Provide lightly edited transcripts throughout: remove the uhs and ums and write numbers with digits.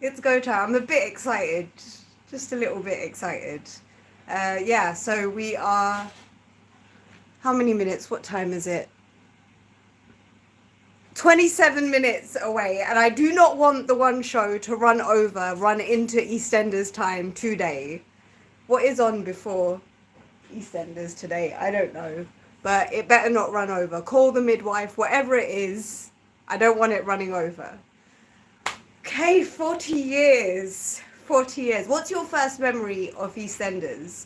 It's go time. I'm a bit excited, just a little bit excited. Yeah, so we are. How many minutes? What time is it? 27 minutes away, and I do not want the one show to run into EastEnders time today. What is on before EastEnders today? I don't know. But it better not run over. Call the midwife, whatever it is. I don't want it running over. Okay, 40 years. 40 years. What's your first memory of EastEnders?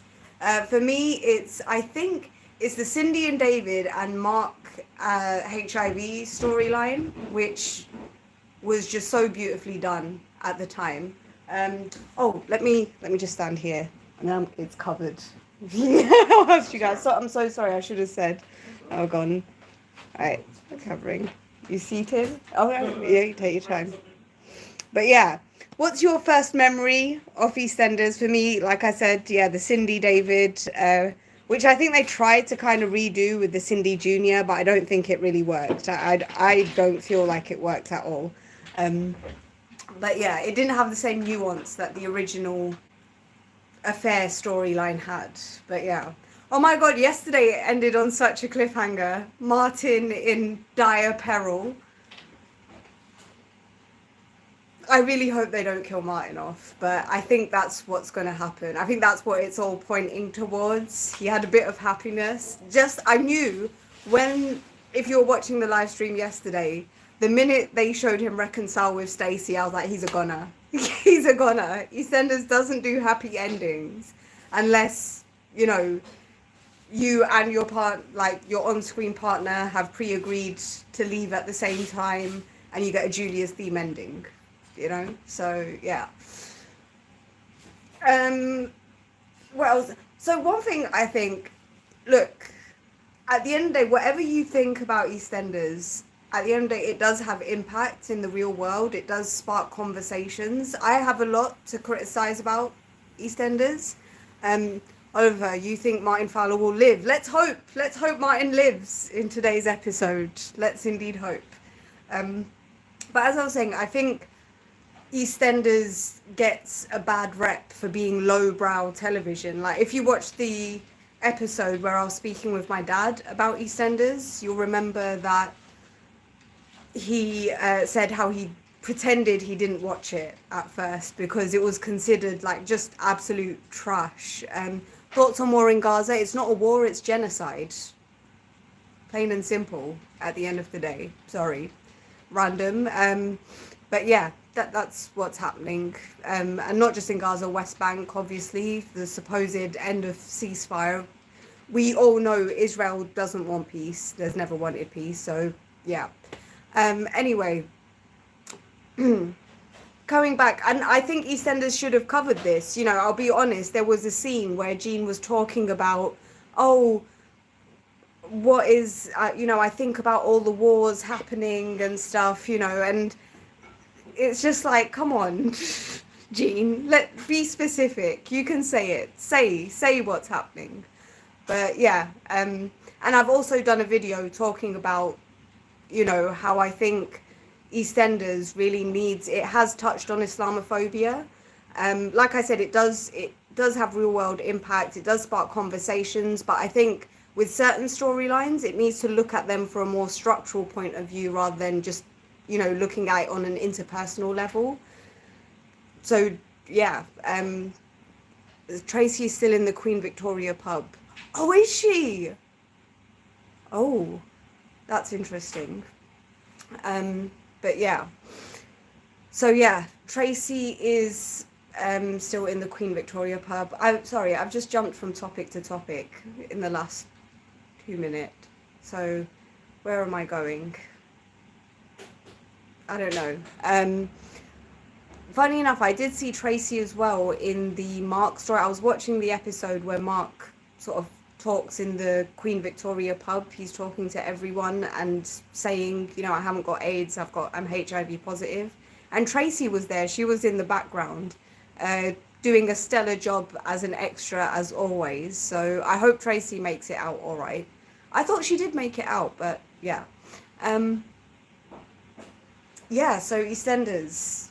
For me, I think it's the Cindy and David and Mark HIV storyline, which was just so beautifully done at the time. Oh, let me just stand here. And it's covered. I'll ask you guys. So I'm so sorry. I should have said. Oh, gone. All right, covering. You seated? Oh, yeah. You take your time. But yeah, what's your first memory of EastEnders? For me, like I said, yeah, the Cindy David, which I think they tried to kind of redo with the Cindy Junior, but I don't think it really worked. I don't feel like it worked at all. But yeah, it didn't have the same nuance that the original affair storyline had. But yeah. Oh my god, yesterday it ended on such a cliffhanger. Martin in dire peril. I really hope they don't kill Martin off, but I think that's what's going to happen. I think that's what it's all pointing towards. He had a bit of happiness. I knew if you were watching the live stream yesterday, the minute they showed him reconcile with Stacey, I was like, he's a goner. He's a goner. EastEnders doesn't do happy endings unless, you and your on-screen partner have pre-agreed to leave at the same time and you get a Julia's theme ending. So yeah. What else? So one thing I think, look, at the end of the day, whatever you think about EastEnders, at the end of the day, it does have impact in the real world. It does spark conversations. I have a lot to criticize about EastEnders. Oliver, you think Martin Fowler will live? Let's hope Martin lives in today's episode. Let's indeed hope. But as I was saying, I think EastEnders gets a bad rep for being lowbrow television. Like, if you watch the episode where I was speaking with my dad about EastEnders, you'll remember that he said how he pretended he didn't watch it at first because it was considered like just absolute trash. Thoughts on war in Gaza? It's not a war, it's genocide. Plain and simple at the end of the day. Sorry. Random. But yeah, that's what's happening. And not just in Gaza, West Bank, obviously, the supposed end of ceasefire. We all know Israel doesn't want peace. There's never wanted peace. So, yeah. Anyway, coming back, and I think EastEnders should have covered this. I'll be honest, there was a scene where Jean was talking about, what is, I think about all the wars happening and stuff, and it's just like, come on, Jean, be specific. You can say it. Say what's happening. But yeah, and I've also done a video talking about, how I think EastEnders really it has touched on Islamophobia. Like I said, it does have real world impact. It does spark conversations, but I think with certain storylines, it needs to look at them from a more structural point of view rather than just, looking at it on an interpersonal level. So yeah, Tracy is still in the Queen Victoria pub. Oh, is she? Oh, that's interesting. But yeah. So yeah, Tracy is still in the Queen Victoria pub. I'm sorry, I've just jumped from topic to topic in the last 2 minutes. So where am I going? I don't know. Funny enough, I did see Tracy as well in the Mark story. I was watching the episode where Mark sort of talks in the Queen Victoria pub. He's talking to everyone and saying, I haven't got AIDS, I'm HIV positive. And Tracy was there. She was in the background, doing a stellar job as an extra as always. So I hope Tracy makes it out all right. I thought she did make it out, but yeah. Yeah, so EastEnders,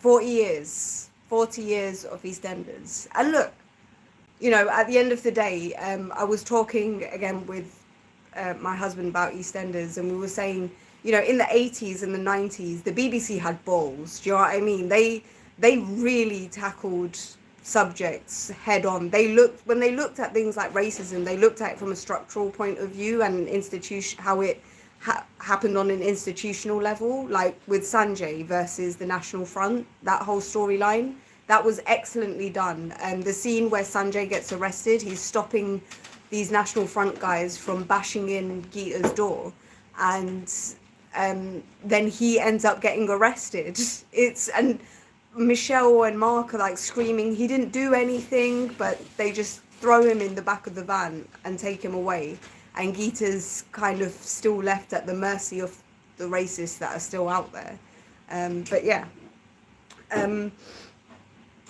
40 years. 40 years of EastEnders. And look, you know, at the end of the day, I was talking again with my husband about EastEnders, and we were saying, you know, in the 80s and the 90s, the BBC had balls. Do you know what I mean? They really tackled subjects head on. When they looked at things like racism, they looked at it from a structural point of view and institution, how it happened on an institutional level, like with Sanjay versus the National Front, that whole storyline. That was excellently done. And the scene where Sanjay gets arrested, he's stopping these National Front guys from bashing in Geeta's door, and then he ends up getting arrested. And Michelle and Mark are like screaming, he didn't do anything, but they just throw him in the back of the van and take him away. And Geeta's kind of still left at the mercy of the racists that are still out there. But yeah.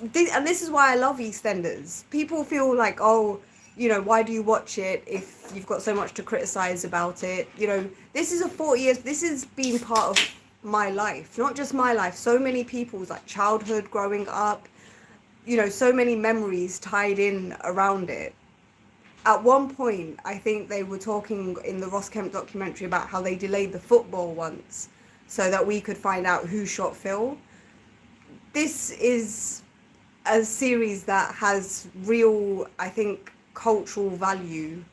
This is why I love EastEnders. People feel like, oh, you know, why do you watch it if you've got so much to criticize about it? You know, this is 40 years, this has been part of my life, not just my life, so many people's like childhood, growing up, you know, so many memories tied in around it. At one point, I think they were talking in the Ross Kemp documentary about how they delayed the football once so that we could find out who shot Phil. This is a series that has real, I think, cultural value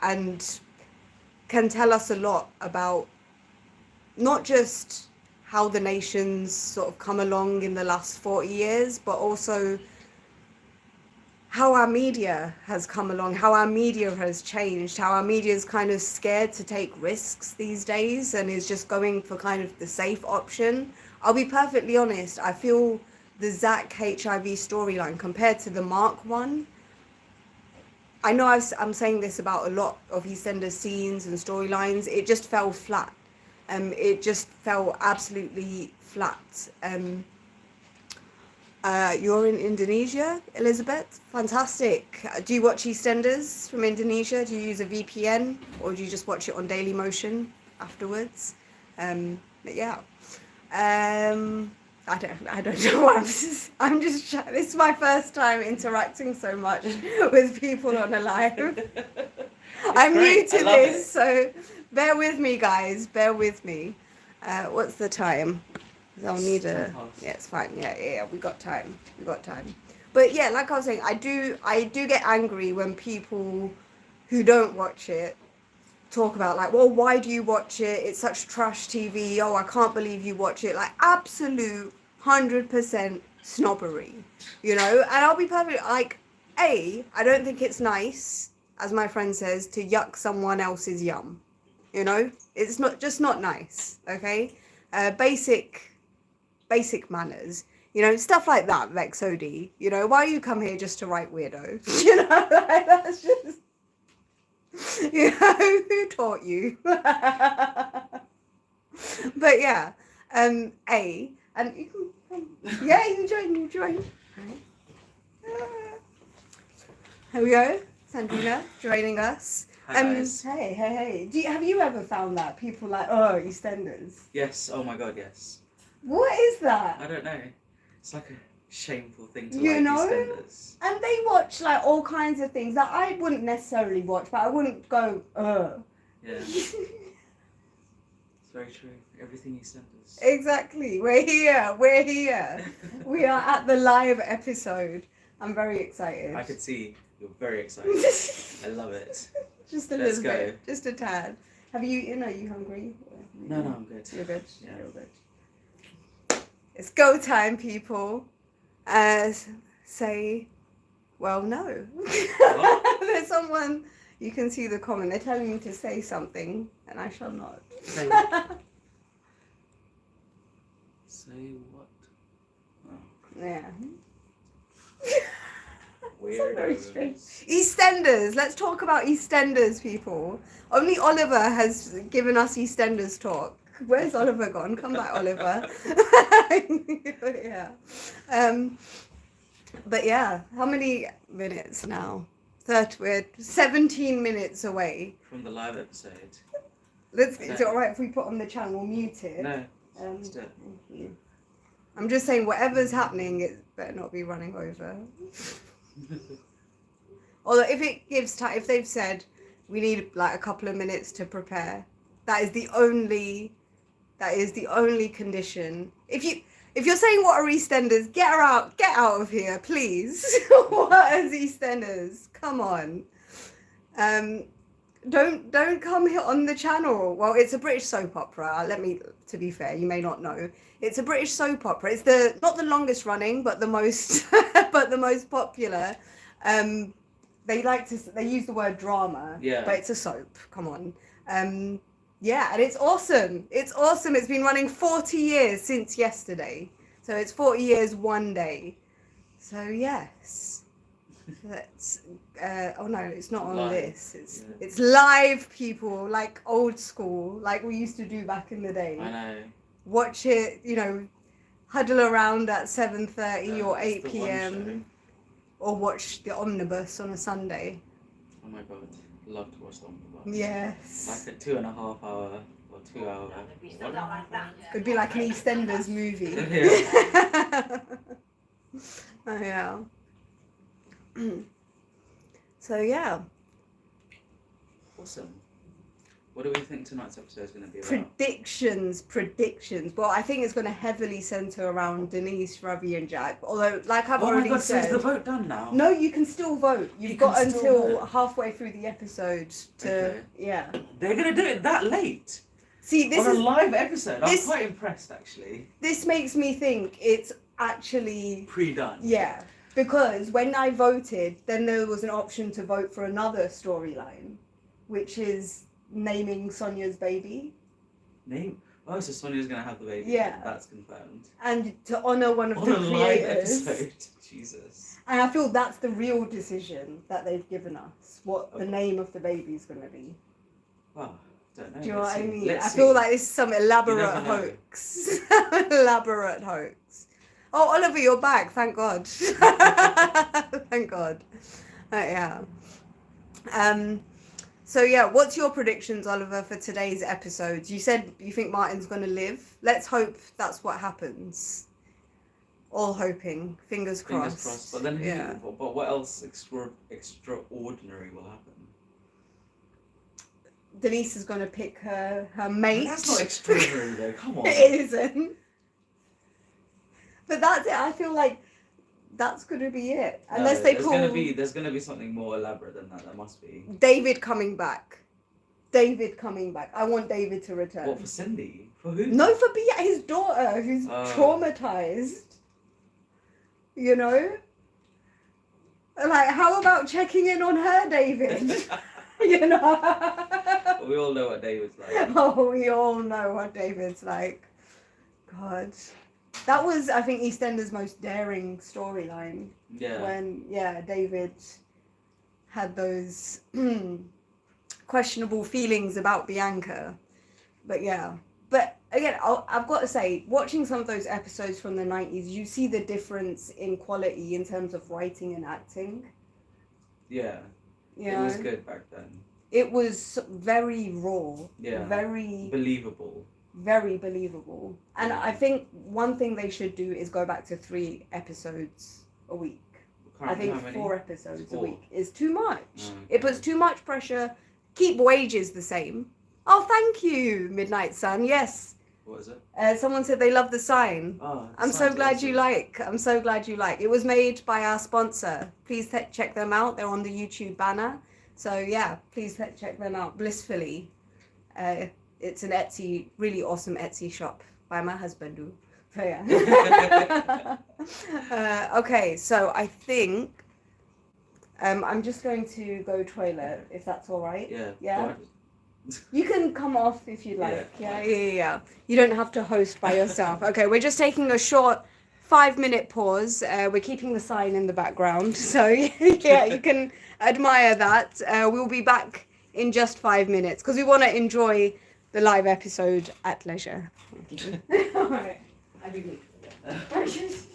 and can tell us a lot about not just how the nation's sort of come along in the last 40 years, but also how our media has come along, how our media has changed, how our media is kind of scared to take risks these days and is just going for kind of the safe option. I'll be perfectly honest, I feel the Zach HIV storyline compared to the Mark one, I know I'm saying this about a lot of EastEnders scenes and storylines, it just fell flat. It just fell absolutely flat. You're in Indonesia, Elizabeth? Fantastic. Do you watch EastEnders from Indonesia? Do you use a VPN or do you just watch it on Dailymotion afterwards? But yeah. I don't know what I'm just this is my first time interacting so much with people on a live. I'm new to this, so bear with me, guys. Bear with me. What's the time? I'll need a. Yeah, it's fine. Yeah. We got time. But yeah, like I was saying, I do get angry when people who don't watch it talk about like, well, why do you watch it? It's such trash TV. Oh, I can't believe you watch it. Like absolute 100% snobbery, you know. And I'll be perfectly like, I don't think it's nice, as my friend says, to yuck someone else's yum. You know, it's not nice. Okay, basic manners. You know, stuff like that, Vexodi. You know, why you come here just to write weirdo? You know, like, that's just. You know, who taught you? But yeah, and you can, yeah, you join. Here we go, Sandrina joining us. Hi guys. Hey. Have you ever found that people like, oh, EastEnders? Yes. Oh my God. Yes. What is that? I don't know. It's like a shameful thing to You like know? EastEnders. And they watch like all kinds of things that I wouldn't necessarily watch, but I wouldn't go, ugh. Yeah. It's very true. Everything EastEnders. Exactly. We're here. We are at the live episode. I'm very excited. I could see you're very excited. I love it. Just a little bit. Just a tad. Have you eaten? Are you hungry? No, I'm good. You're good? Yeah. You're good. It's go time, people. Say, well, no. There's someone, you can see the comment. They're telling me to say something, and I shall not. Say what? Say what? Oh. Yeah. Weird. Very strange. EastEnders. Let's talk about EastEnders, people. Only Oliver has given us EastEnders talk. Where's Oliver gone? Come back, Oliver. Yeah. But yeah, how many minutes now? We're 17 minutes away From the live episode. Is it alright if we put on the channel muted? No. Let's do it. Thank you. I'm just saying, whatever's happening, it better not be running over. Although if it gives time, if they've said we need like a couple of minutes to prepare, that is the only condition. If you're saying what are EastEnders, get out of here, please. What is EastEnders? Come on. Don't come here on the channel. Well, it's a British soap opera. To be fair, you may not know. It's a British soap opera. It's not the longest running, but the most popular. They use the word drama, Yeah. but it's a soap. Come on. Yeah, and it's awesome. It's awesome. It's been running 40 years since yesterday. So it's 40 years one day. So yes. That's oh no, it's not on live. this. It's live, people, like old school, like we used to do back in the day. I know. Watch it, huddle around at 7:30 or 8 p.m. or watch the omnibus on a Sunday. Oh my god, love to watch the omnibus. Yes. Like a 2.5 hour or 2 hour. It'd be like an EastEnders movie. Yeah. Oh yeah. So yeah. Awesome. What do we think tonight's episode is going to be about? Predictions. Well, I think it's going to heavily center around Denise, Ravi, and Jack. Although, like I've already said, so is the vote done now? No, you can still vote. You've got until halfway through the episode to yeah. They're going to do it that late. See, this on is a live episode. I'm quite impressed, actually. This makes me think it's actually pre-done. Yeah, because when I voted, then there was an option to vote for another storyline, which is naming Sonia's baby. Oh, so Sonia's going to have the baby. Yeah. That's confirmed. And to honour one of the creators. Live episode. Jesus. And I feel that's the real decision that they've given us, what the name of the baby's going to be. Well, don't know. Do you know what I mean? Let's I see. feel like this is some elaborate hoax. Elaborate hoax. Oh, Oliver, you're back. Thank God. Thank God. Yeah. So yeah, what's your predictions, Oliver, for today's episodes? You said you think Martin's going to live. Let's hope that's what happens. All hoping. Fingers crossed. Fingers crossed. But then, but what else extraordinary will happen? Denise is going to pick her mate. That's not extraordinary though. Come on. It isn't. But that's it. I feel like that's going to be it. Unless they pull... There's going to be something more elaborate than that. There must be. David coming back. I want David to return. What, for Cindy? For who? No, for his daughter, who's traumatized. You know? Like, how about checking in on her, David? You know? We all know what David's like. Oh, we all know what David's like. God. That was, I think, EastEnders' most daring storyline. Yeah. When, David had those questionable feelings about Bianca. But yeah. But again, I've got to say, watching some of those episodes from the 90s, you see the difference in quality in terms of writing and acting. Yeah. You it know? was good back then. It was very raw. Yeah. Very believable. Very believable. And I think one thing they should do is go back to 3 episodes a week. I think 4 episodes a week is too much. Okay. It puts too much pressure. Keep wages the same. Oh, thank you, Midnight Sun. Yes. What is it? Someone said they love the sign. Oh, I'm so glad you like. I'm so glad you like. It was made by our sponsor. Please check them out. They're on the YouTube banner. So yeah, please check them out. Blissfully. It's an Etsy, really awesome Etsy shop by my husband. So yeah. Okay, so I think I'm just going to go toilet, if that's all right. Yeah. Yeah. You can come off if you like. Yeah. You don't have to host by yourself. Okay, we're just taking a short 5-minute pause. We're keeping the sign in the background, so yeah, you can admire that. We'll be back in just 5 minutes because we want to enjoy the live episode at leisure. All right. I do need to.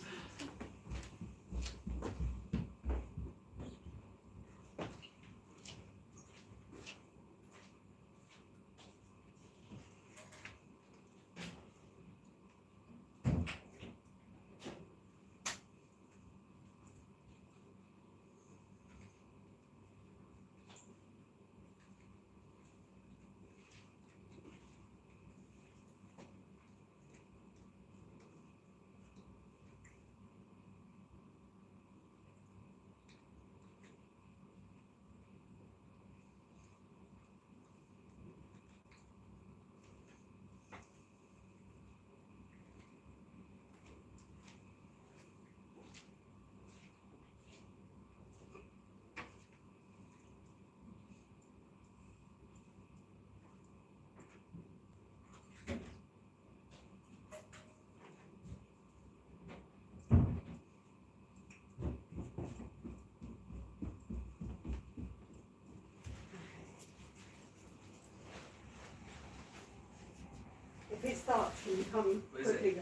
Can you come What is it? quickly?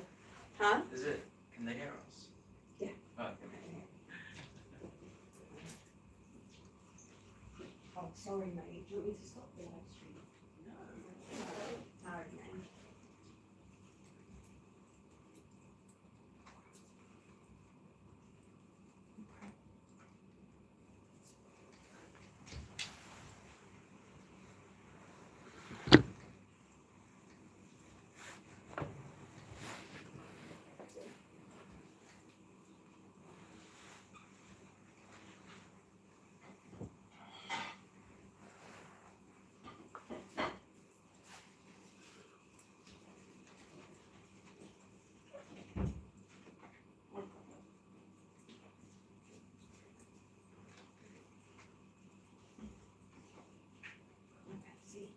Huh? Is it? Can they hear us? Yeah. Oh, okay. Oh, sorry, mate. Do you want me to stop the live stream? No. Sorry, man. Okay, see.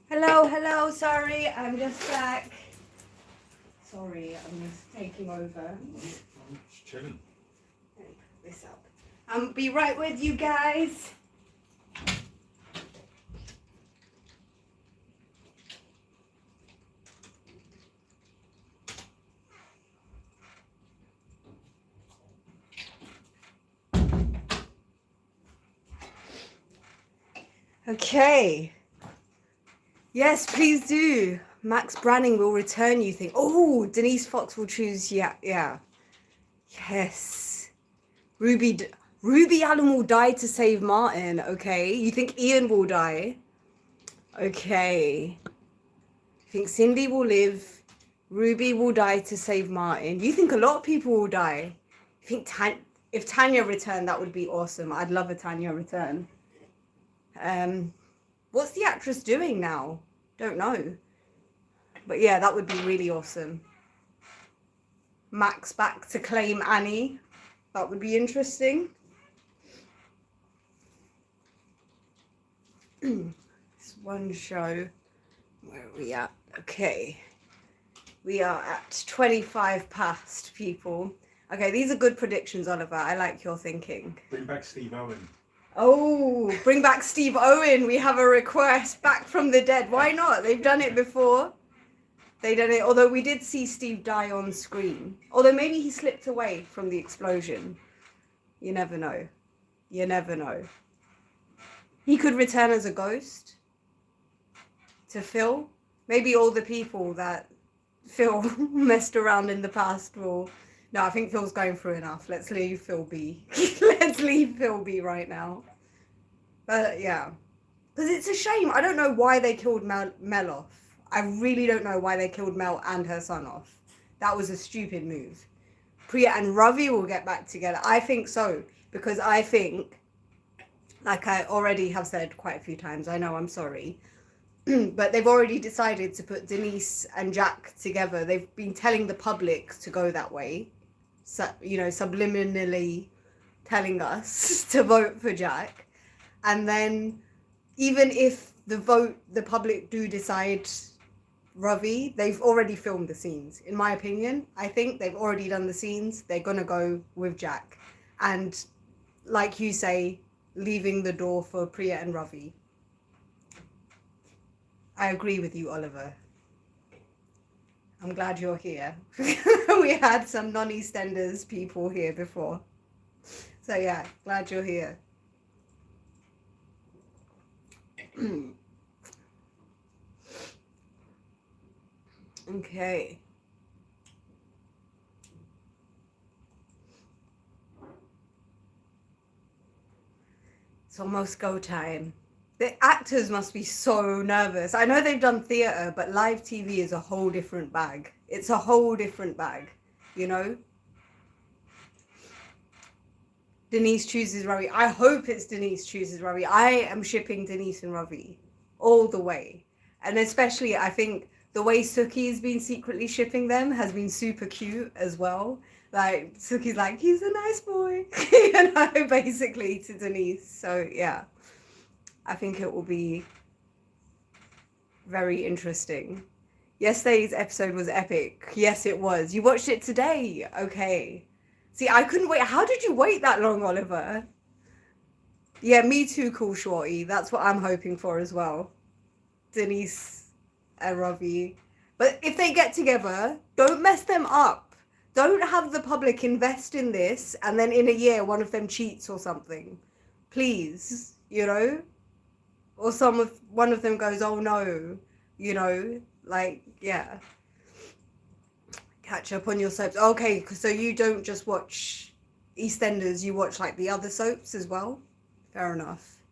Hello, hello, sorry, I'm just back. Sorry, I'm just taking over. I'm just chilling. I'll be right with you guys. Okay. Yes, please do. Max Branning will return, you think. Oh, Denise Fox will choose. Yeah. Yes. Ruby Allen will die to save Martin. Okay. You think Ian will die? Okay. You think Cindy will live? Ruby will die to save Martin. You think a lot of people will die? You think if Tanya returned, that would be awesome. I'd love a Tanya return. What's the actress doing now? Don't know. But yeah, that would be really awesome. Max back to claim Annie. That would be interesting. It's one show. Where are we at? Okay. We are at 25 past, people. Okay, these are good predictions, Oliver. I like your thinking. Bring back Steve Owen. Oh, bring back Steve Owen. We have a request back from the dead. Why not? They've done it before. They did it, although we did see Steve die on screen. Although maybe he slipped away from the explosion. You never know. You never know. He could return as a ghost to Phil. Maybe all the people that Phil messed around in the past will... No, I think Phil's going through enough. Let's leave Phil be. Let's leave Phil be right now. But yeah. Because it's a shame. I don't know why they killed Mel off. I really don't know why they killed Mel and her son off. That was a stupid move. Priya and Ravi will get back together. I think so. Because I think, like I already have said quite a few times, I know I'm sorry, but they've already decided to put Denise and Jack together. They've been telling the public to go that way. So, you know, subliminally telling us to vote for Jack. And then even if the public do decide Ravi, they've already filmed the scenes. In my opinion, I think they've already done the scenes. They're going to go with Jack. And like you say, leaving the door for Priya and Ravi. I agree with you, Oliver. I'm glad you're here. We had some non-EastEnders people here before. So yeah, glad you're here. Okay. It's almost go time. The actors must be so nervous. I know they've done theatre, but live TV is a whole different bag. It's a whole different bag, you know? Denise chooses Ravi. I hope it's Denise chooses Ravi. I am shipping Denise and Ravi all the way. And especially, I think the way Suki's been secretly shipping them has been super cute as well. Like, Suki's like, he's a nice boy, you know, basically to Denise. So, yeah, I think it will be very interesting. Yesterday's episode was epic. Yes, it was. You watched it today. Okay. See, I couldn't wait. How did you wait that long, Oliver? Yeah, me too, cool shorty. That's what I'm hoping for as well. Denise and Ravi. But if they get together, don't mess them up. Don't have the public invest in this and then in a year one of them cheats or something. Please, you know? Or one of them goes, oh no, you know? Like, yeah. Catch up on your soaps. Okay, so you don't just watch EastEnders, you watch like the other soaps as well? Fair enough.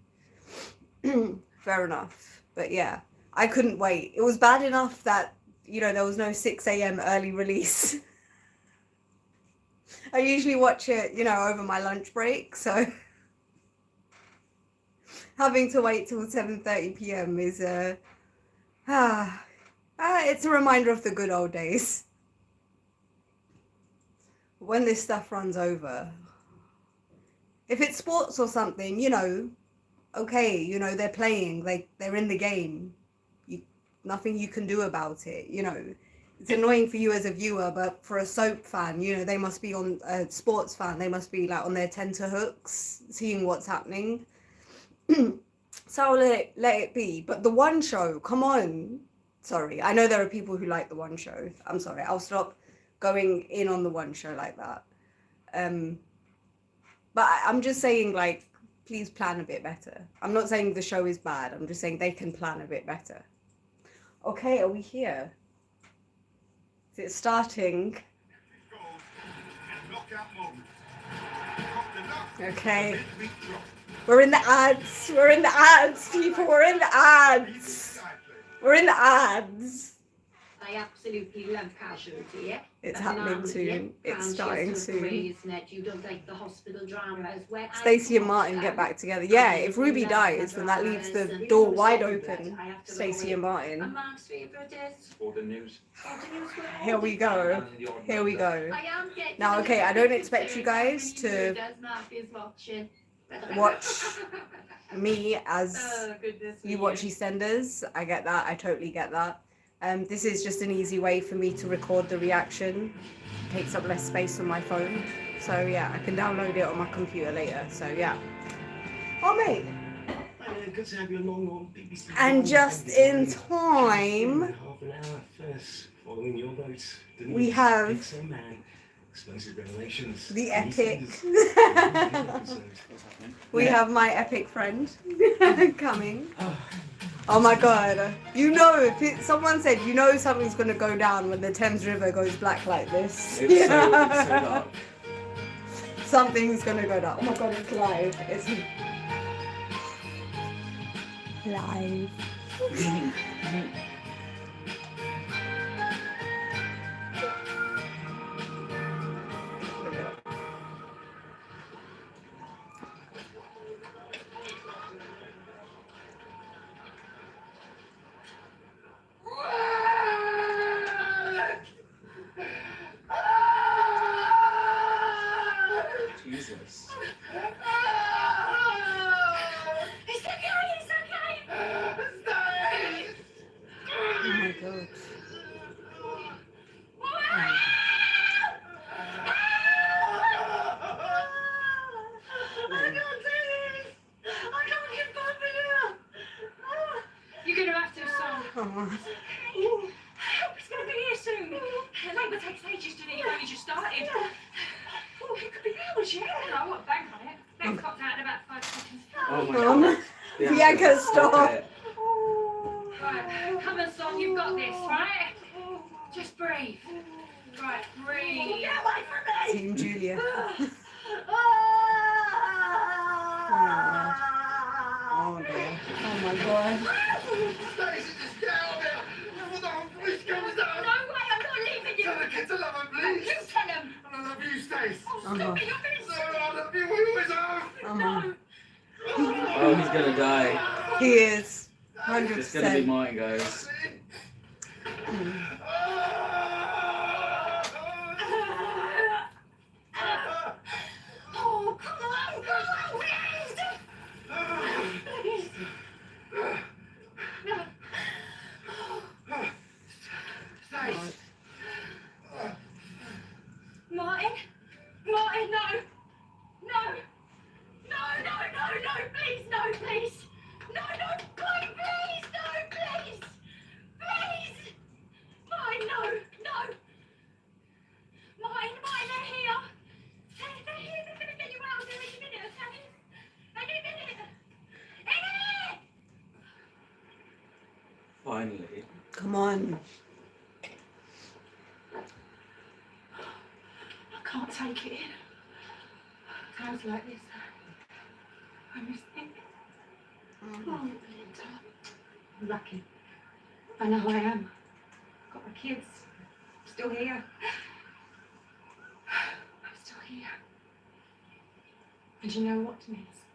Fair enough. But yeah, I couldn't wait. It was bad enough that, you know, there was no 6 a.m. early release. I usually watch it, you know, over my lunch break, so having to wait till 7:30 p.m. is it's a reminder of the good old days. When this stuff runs over, if it's sports or something, you know, okay, you know, they're playing, they're in the game, nothing you can do about it, you know. it's annoying for you as a viewer, but for a soap fan, you know, they must be on a sports fan. They must be like on their tenterhooks, seeing what's happening. So I'll let it be. But the one show, come on. Sorry, I know there are people who like the one show. I'm sorry. I'll stop going in on the one show like that. But I'm just saying, like, please plan a bit better. I'm not saying the show is bad. I'm just saying they can plan a bit better. Okay, are we here? Is it starting? Okay. We're in the ads. We're in the ads, people. We're in the ads. We're in the ads. I absolutely love Casualty, yeah? It's That's an happening army, soon. yeah? It's starting soon. Isn't it? You don't like the hospital dramas where Stacey and Martin get back together. Yeah, if Ruby dies, then that leaves the door wide open. Stacey and Martin. And Mark's favourite is Sporting news. Here we go. Here we go. Now, okay, I don't expect you guys to watch me as you watch EastEnders. I get that. I totally get that. This is just an easy way for me to record the reaction. It takes up less space on my phone. So yeah, I can download it on my computer later. So yeah. Oh mate. Good to have you along on BBC. And just in time, Half an hour first, following your notes. we have Pixar Man, explosive revelations. the epic. What's happening? We have my epic friend coming. Oh my god. You know, someone said, you know something's going to go down when the Thames River goes black like this. It's so dark. Something's going to go down. Oh my god, it's live. It's live. Jesus. Oh my god. You're gonna have to, son. Oh. It's gonna be here soon. Labour takes ages to leave. Only just started. Oh, it could be hours, yeah. I won't bank on it. Next popped out in about 5 seconds. Oh my god. Bianca, stop. Right, come on, son. You've got this, right? Just breathe. Right, breathe. Get away from me! Team Julia. Oh dear. Oh my god. Stacey, just get out of here! Before the whole police comes down! No way, I'm not leaving you. Tell the kids I love them, please! You tell them. And I love you, Stace! Oh, stop it. You're going to So I love you, we always have! No. Oh, he's gonna die. He is. It's gonna be 100%. mine, guys. Oh, come on, please. Please. Stace! Martin? Martin, no. No. No, no, no, no, please, no, please. No, no, please, no, please. Please. Martin, no, no. Martin, they're here. They're here, they're going to get you out of there any minute, okay? Any minute. Any minute. Finally. Come on. I can't take it in. Times like this, I miss it. Oh, Linda. I'm lucky. I know I am. Got my kids. I'm still here. I'm still here. And you know what, Miss?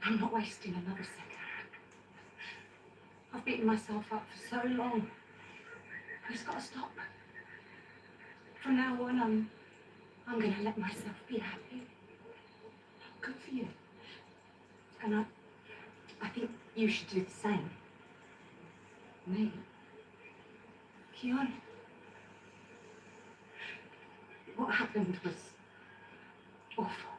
I'm not wasting another second. I've beaten myself up for so long. It's got to stop. From now on, I'm going to let myself be happy. Good for you. And I think you should do the same. Me? Kiana, what happened was awful.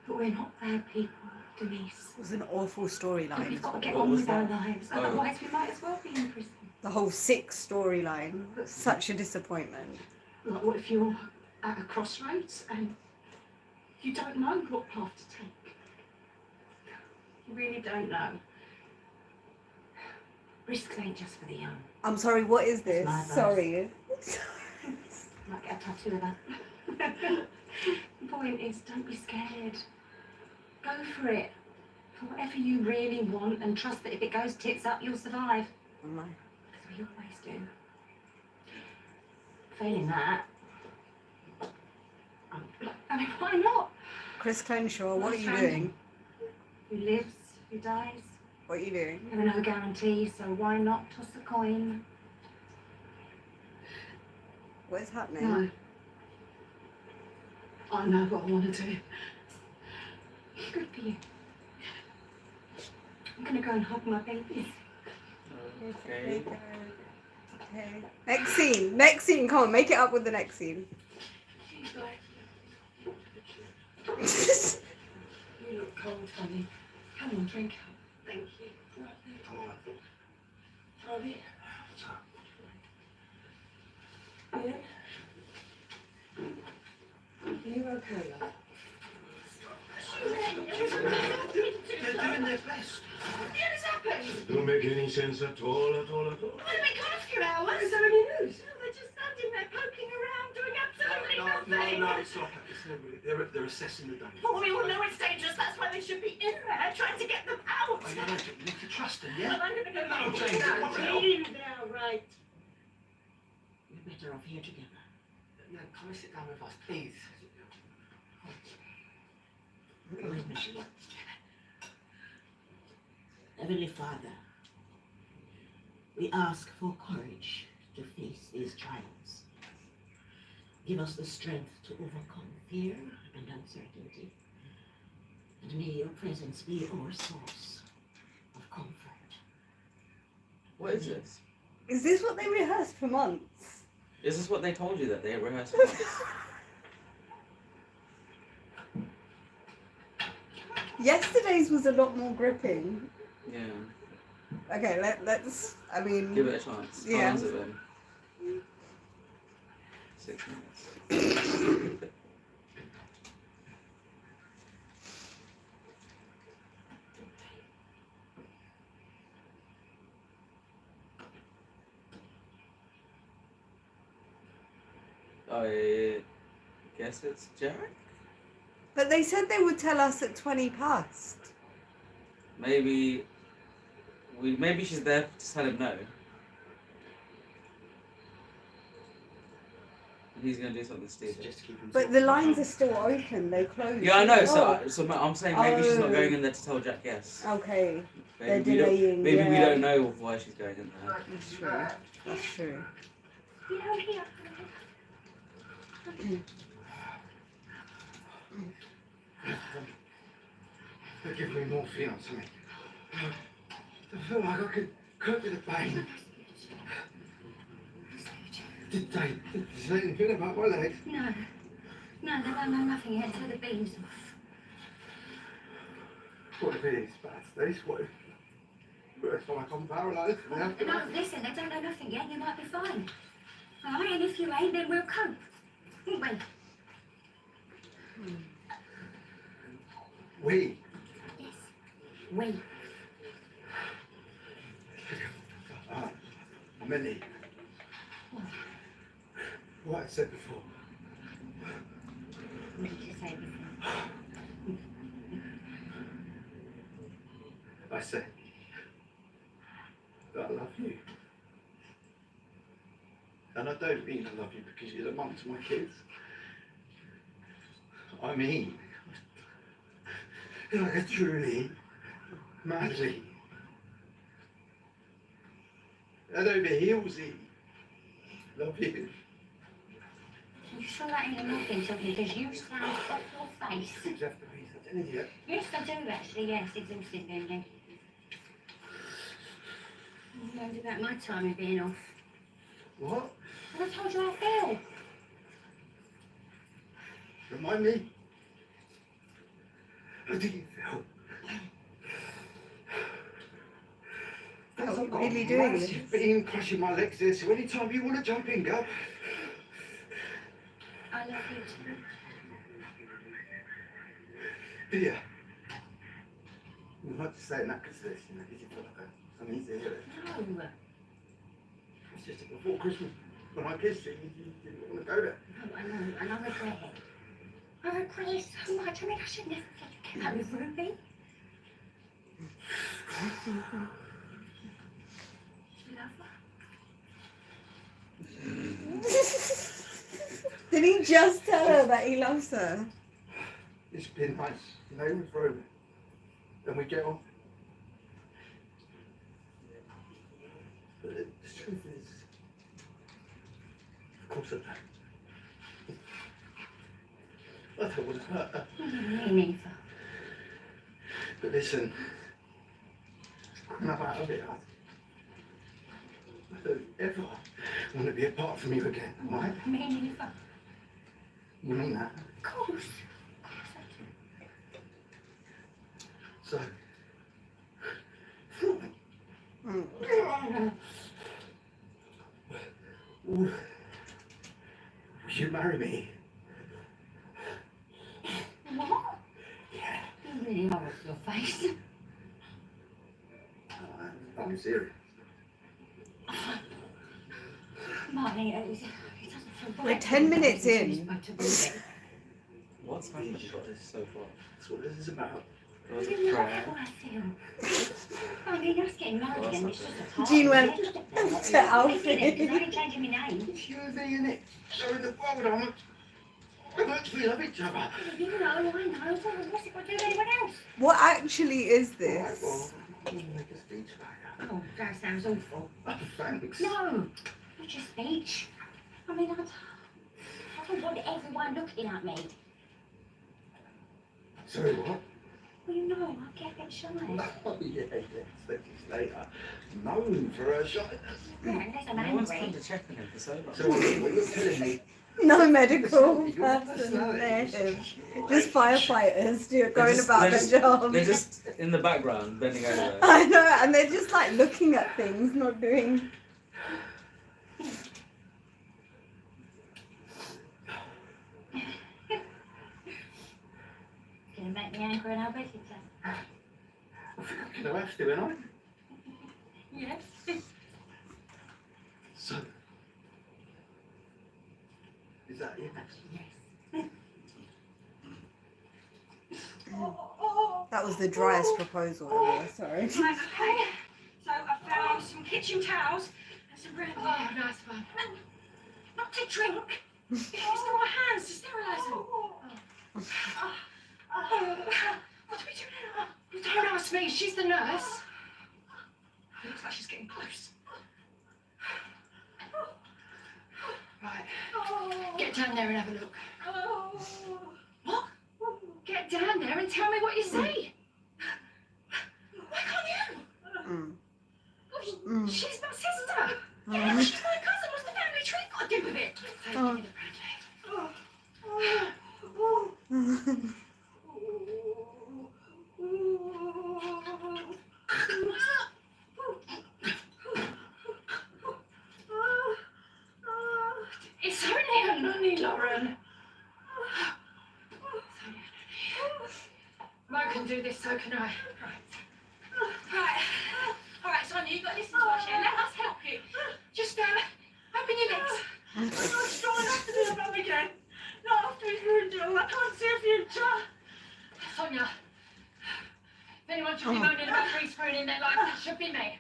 But we're not bad people, Denise. It was an awful And storyline. we've got to get What on was with our that? lives. Oh. Otherwise, we might as well be in prison. The whole 6 storyline. Such a disappointment. Like, what if you're at a crossroads and you don't know what path to take? You really don't know. Risks ain't just for the young. I'm sorry, what is this? That's my Sorry. Might get a tattoo of that. The point is, don't be scared. Go for it. For whatever you really want, and trust that if it goes tits up, you'll survive. Oh my. As we always do. Failing that, I mean, why not? Chris Crenshaw, what are you What's doing? Who lives, who dies? What are you doing? There are no guarantees, so why not toss a coin? What is happening? No. I know what I want to do. Good for you. I'm gonna go and hug my babies. Okay. Okay. Next scene. Next scene. Come on, make it up with the next scene. You look cold, honey. Come on, drink up. Thank you. Robbie. Yeah? You okay, love? They're doing their best. What has happened? Don't make any sense at all. Well, they've been gone a few hours. Is there any news? No, they're just standing there poking around, doing absolutely nothing. Stop it. They're assessing the danger. Well, we all know it's dangerous. That's why they should be in there, trying to get them out. You need to trust them, Well, yeah? I'm going to go No, back. James, what the hell? Now, right. We're better off here together. No, come and sit down with us, please. Go with me. Heavenly Father, we ask for courage to face these trials. Give us the strength to overcome fear and uncertainty. And may your presence be our source of comfort. What is this? Is this what they rehearsed for months? Is this what they told you that they rehearsed? Yesterday's was a lot more gripping. Yeah. Okay, let's. I mean. Give it a chance. Yeah. How long's it been? 6 minutes. I guess it's Jarek? But they said they would tell us at 20 past. Maybe she's there to tell him no. And he's gonna do something stupid. Just keep them But the lines are still open. They closed. Yeah, I know. Oh, So I'm saying maybe she's not Oh. going in there to tell Jack yes. okay. They're Maybe we don't, delaying. maybe we yeah. don't know why she's going in there. That's true. That's true. You know, here. They're giving me morphine or something. I feel like I could cope with the pain. Did they say anything about my legs? No. No, they don't know nothing yet until the beans off. What if it is bad, Stacey? What if like I'm paralysed and I have to... No, listen, they don't know nothing yet. You might be fine. All right, and if you ain't, then we'll cope. Won't we? We? Yes. We. Many. What I said before. What did you say before? I said that I love you. And I don't mean I love you because you're the mum to my kids. I mean, like I truly, madly, and over heelsy love you. You sure that ain't nothing, something, because you stand off your face. You have to be such an idiot. Yes, I do actually, yes, exhausted then. You don't do that my time of being off. What? Well, I told you how I feel. Remind me? How do you feel? Are we I've got really a doing massive this? beam crushing my legs there, so anytime you want to jump in, girl. I love you too. Yeah. You might just say in that conversation, because you feel like I'm easy here. No. It's just before Christmas, when I kissed you, you didn't want to go there. No, I know, and I regret it. I regret it so much. I mean, I should never have kept up with Ruby. You love her? Did he just tell her that he loves her? It's been nice, you know, with Roman. And we get on. But the truth is, of course I don't. I don't want to hurt her. Me neither. But listen, when I'm out of it, I don't ever want to be apart from you again, alright? Me neither. You mean that? Of course. So, will you marry me? What? Yeah. You really know it's your face. I'm serious. Marty, it doesn't feel right. We're 10 minutes in. What's happened so far? That's what this is about. There was a You know prayer. how I feel. I mean, us getting married again, it's just a time. Jean went to Alfie. Because I ain't changing my name. It's you and me, innit? Showing the world how much we love each other. You know, I know. What's it got to do with anyone else? What actually is Alright, this? well, you can make a speech about Oh, that sounds awful. it. Oh, thanks. No, not your speech. I mean, I don't want everyone looking at me. Sorry, what? Well, you know, I get a bit shy. Oh, yeah, she's later. Known for her shyness. Yeah, unless I'm No one's angry. come to check on him for so long. So, what you're telling me? No medical person there. Just firefighters going about their They're job. just in the background, bending over. I know, and they're just like looking at things, not doing. Gonna make me angry and I'll bet you so. I think I'm going to have to, ain't I? Yes. So, is that it? Yes. That was the driest proposal ever, sorry. Right, okay. So I found some kitchen towels and some bread. Oh, nice one. Not to drink. It's to my hands to sterilise them. What do we do now? You don't ask me. She's the nurse. It looks like she's getting close. Right. Get down there and have a look. What? Get down there and tell me what you see. Why can't you? Oh, she's my sister. Yeah, she's my cousin. What's the family tree got to do with it? Oh. It's only a nunny, Lauren. Mo can do this, so can I. Right. All right, Sonia, you've got to listen to us here. Let us help you. Just open your legs. I'm not strong enough to do the mum again. Not after he's ruined it all. I can't see a future. Sonia, if anyone should be moaning about free screwing in their life, that should be me.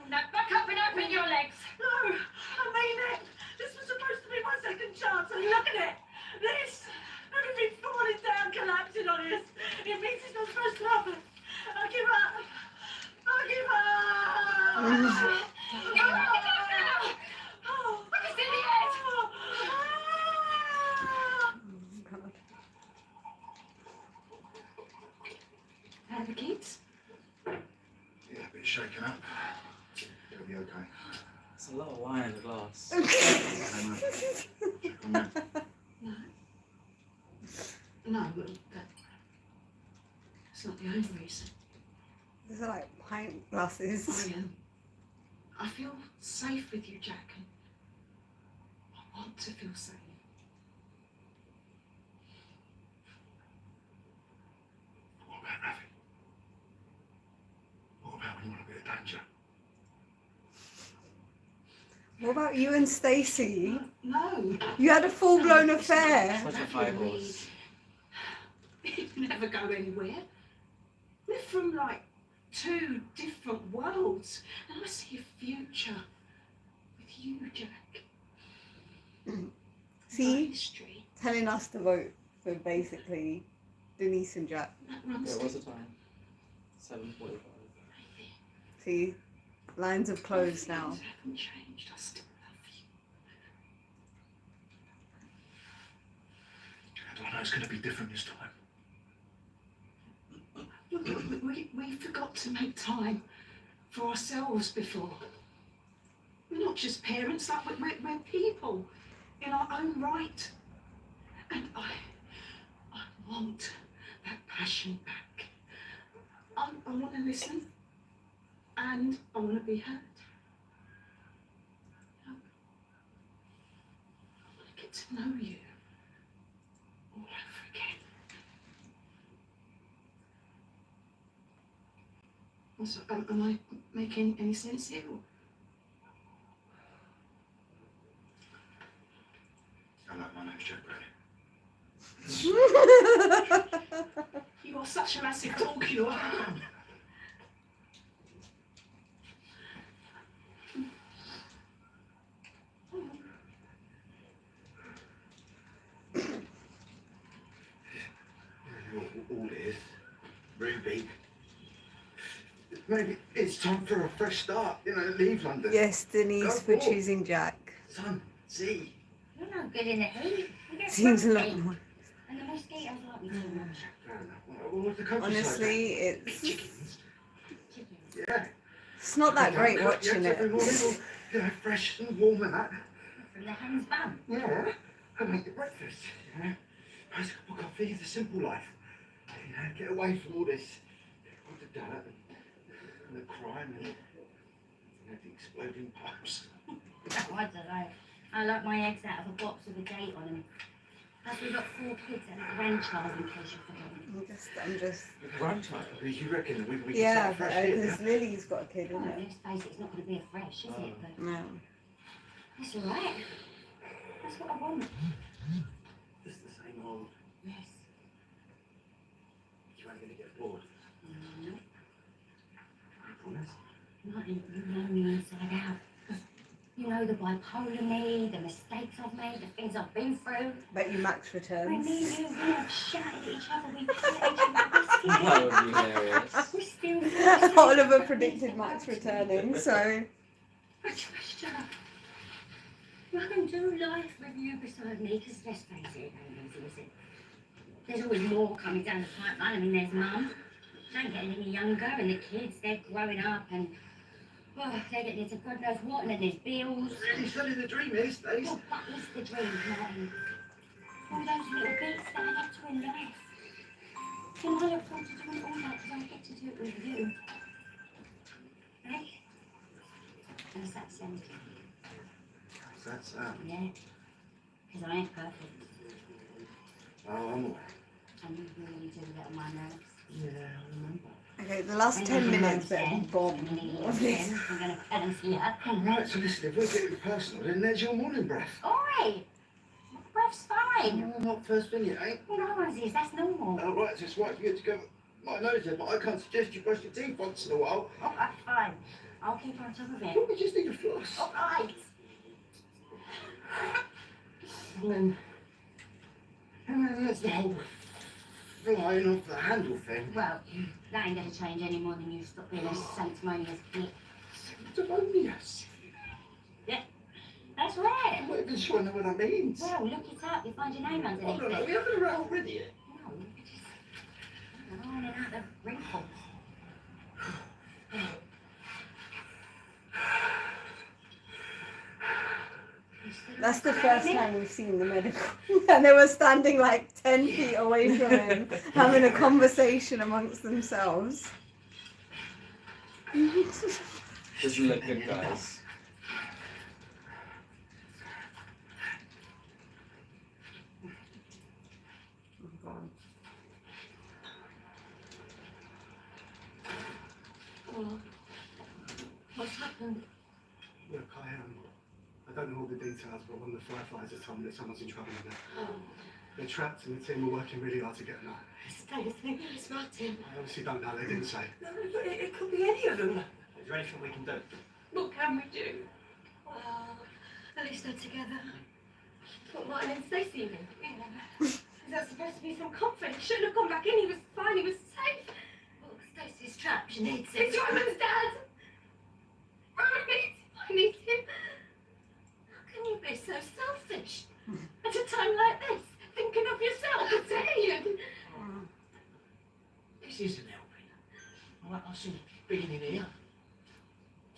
Now back up and open your legs. No, I mean it. This was supposed to be my second chance, and look at it. This. Everything's falling down, collapsing on us. It means it's not supposed to happen. I give up. I give up. How are the kids? Yeah, a bit shaken up. It'll be okay. There's a lot of wine in the glass. I know. No, that's not the only reason. These are like pint glasses. I feel safe with you, Jack, and I want to feel safe. What about Ravi? What about when you want a bit of danger? What about you and Stacey? No. You had a full-blown affair. Such a high horse. It'd never go anywhere. We're from like 2 different worlds, and I see a future with you, Jack. See? History. Telling us to vote for basically Denise and Jack. That runs There was a time. 7:45. See? Lines have closed now. Things haven't changed. I still love you. How do I know it's going to be different this time? We forgot to make time for ourselves before. We're not just parents, like we're people in our own right. And I want that passion back. I want to listen, and I want to be heard. I want to get to know you all over again. Also, am I making any sense here? I like my name's Jack Brady. You are such a massive talk, you are. All this, Ruby. Maybe it's time for a fresh start. Leave London. Yes, Denise Go for forth. choosing Jack. Son, see. You're not good in the heat. You get Seems a lot grumpy. more. And the mosquitoes like me too much. Fair enough. What was the countryside Honestly, like? it's Chickens. Chickens. Yeah. not that great Yeah, watching every it. morning, all, fresh and warm and that. From the hen's bum. Yeah. I make the breakfast. Nice cup of coffee, the simple life. Get away from all this. All the dirt and the crime and the exploding pipes. I don't know. I like my eggs out of a box with a date on them. Plus we've got 4 kids and a grandchild in case you're forgetting. I'm just. Grandchild. You reckon we can Yeah, start fresh here? because Lily's got a kid, Well, isn't it? let's face it, it's not going to be a fresh, is it? But No. that's all right. That's what I want. Just the same old. Yes. You ain't gonna get bored. No, I promise. not in, you know me inside out. You know the bipolar me, the mistakes I've made, the things I've been through. Bet you Max When returns. me and you, we have shouted at each other, we put at each other, That would be hilarious. we're still... Oliver predicted Max returning, so. I trust you. I can do life with you beside me, because let's face it, it ain't easy, is it? There's always more coming down the pipeline. I mean, there's Mum. She ain't getting any younger, and the kids, they're growing up, and they're getting into God knows what, and then there's bills. Really selling the dream these days. Well, but it's the dream, Martin. All those little bits that I get to in life. And I look forward to doing all that because I get to do it with you. Eh? And it's that sound. That's Yeah. Because I ain't perfect. Oh, I'm aware. And you really do get on my nerves. Yeah, I remember. Okay, the last 10 minutes better be bombed. I'm gonna fancy her. Oh, right, so listen, if we're getting personal, then there's your morning breath. Oi! My breath's fine. No, not first thing, it ain't. Well, no one's is, that's normal. Oh, right, so it's right for you to go my nose there, but I can't suggest you brush your teeth once in a while. Oh, that's fine. I'll keep on top of it. Well, we just need a floss. All right. And then there's the whole flying off the handle thing. Well, that ain't gonna change any more than you stop being a sanctimonious git. Sanctimonious. That's right. I'm not even sure I know what that means. Well, look it up. You find your name I underneath don't know, it. we haven't around already. No, you just ironing out the wrinkles. That's the first time we've seen the medical. And they were standing like 10 feet away from him, having a conversation amongst themselves. Doesn't look good, guys. Well, what's happened? Look, I don't know all the details, but one of the firefighters has told me that someone's in trouble in there. Oh, They're trapped and the team are working really hard to get them out. Stacey, it's Martin. I obviously don't know, they didn't say. No, but it could be any of them. Is there anything we can do? What can we do? Well, at least they're together. Put Martin and Stacey in. Yeah. Is that supposed to be some comfort? He shouldn't have gone back in. He was fine. He was safe. Look, Stacey's trapped. She needs him. It's Roman's dad. Roman needs him. I need him. How can you be so selfish? At a time like this, thinking of yourself. I dare you. This isn't helping. Right, I see being in here.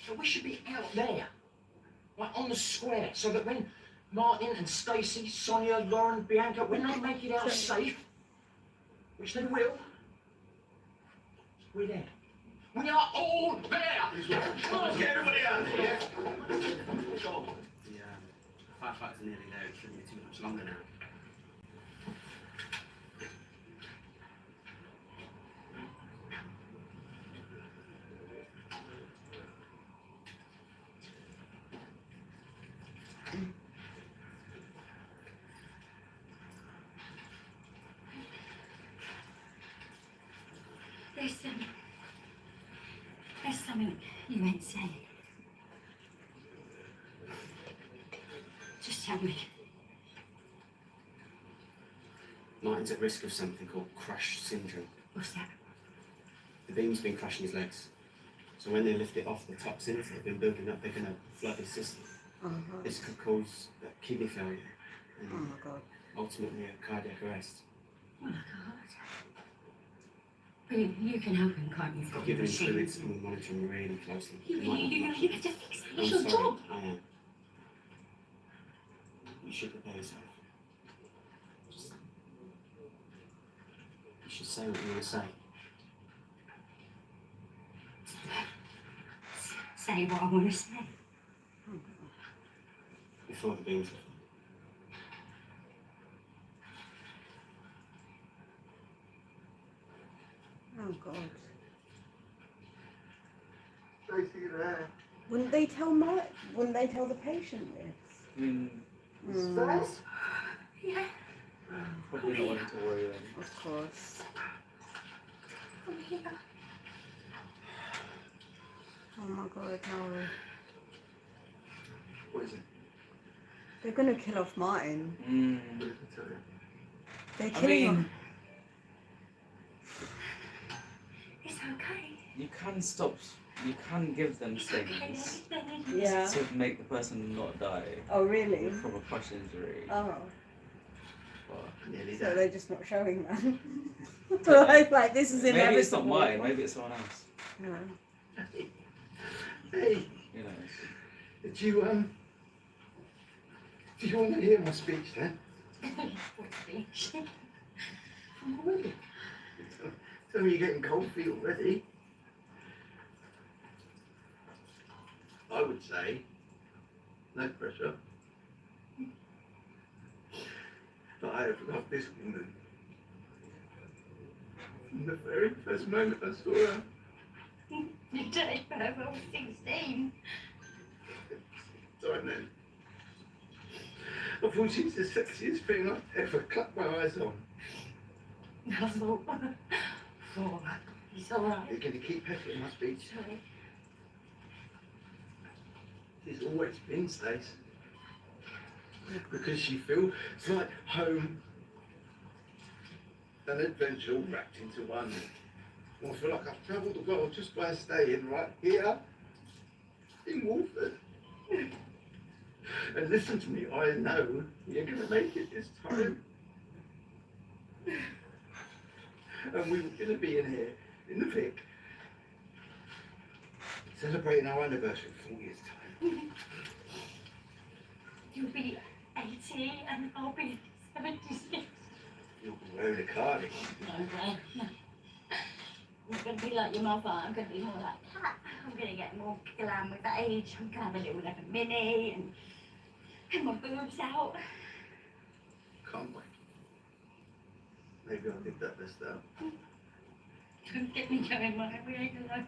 So we should be out there, like on the square, so that when Martin and Stacey, Sonia, Lauren, Bianca, when they make it out safe, which they will, we're there. We are all there. Come on, get everybody out of here. Come on. The firefighters are nearly there. It shouldn't be too much longer now. Listen, there's something you ain't saying. Just tell me. Martin's at risk of something called crush syndrome. What's that? The beam's been crushing his legs. So when they lift it off, the toxins that have been building up, they're going to flood his system. This could cause kidney failure and Oh my god. ultimately a cardiac arrest. Oh my God. But you can help him, can't you? I've given him fluids and we're monitoring really closely. You, He might not you, make you it. have to fix it. I'm It's your sorry, job. I am. You should prepare yourself. Just, you should say what you want to say. Say what I want to say. Before the beams. Oh god. Stacey, there. Wouldn't they tell the patient this? I mean, Stacey? Yeah, probably not wanting to worry them. Of course. I'm here. Oh my god, no. What is it? They're gonna kill off Martin. What did I tell you? They're I killing mean, him. It's okay. you can stop. You can give them It's okay. things Yeah. to make the person not die Oh really? from a crush injury. Oh. But Nearly So there. they're just not showing that. like this is inevitable. maybe it's not mine. Maybe it's someone else. Yeah. Hey, You know. did you want to hear my speech then? What speech? Already? Tell me you're getting cold feet already. I would say, no pressure. But I have loved this woman. From the very first moment I saw her. You did, but I was 16. Sorry, then. I thought she was the sexiest thing I've ever clapped my eyes on. I thought, it's all right. You're going to keep pecking my speech. Sorry. She's always been Stace. Because she feels like home and adventure all wrapped into one. I feel like I've travelled the world just by staying right here in Wolford. And listen to me, I know you're going to make it this time. And we were going to be in here, in the Vic, celebrating our anniversary in 4 years' time. You'll be 80 and I'll be 76. You'll be wearing a cardigan. No, Greg, no. I'm not going to be like your mother. I'm going to be more like Cat. I'm going to get more glam with age. I'm going to have a little leather mini and my boobs out. Can't wait. Maybe I'll give that best out. Don't get me going, mate. We ain't alone.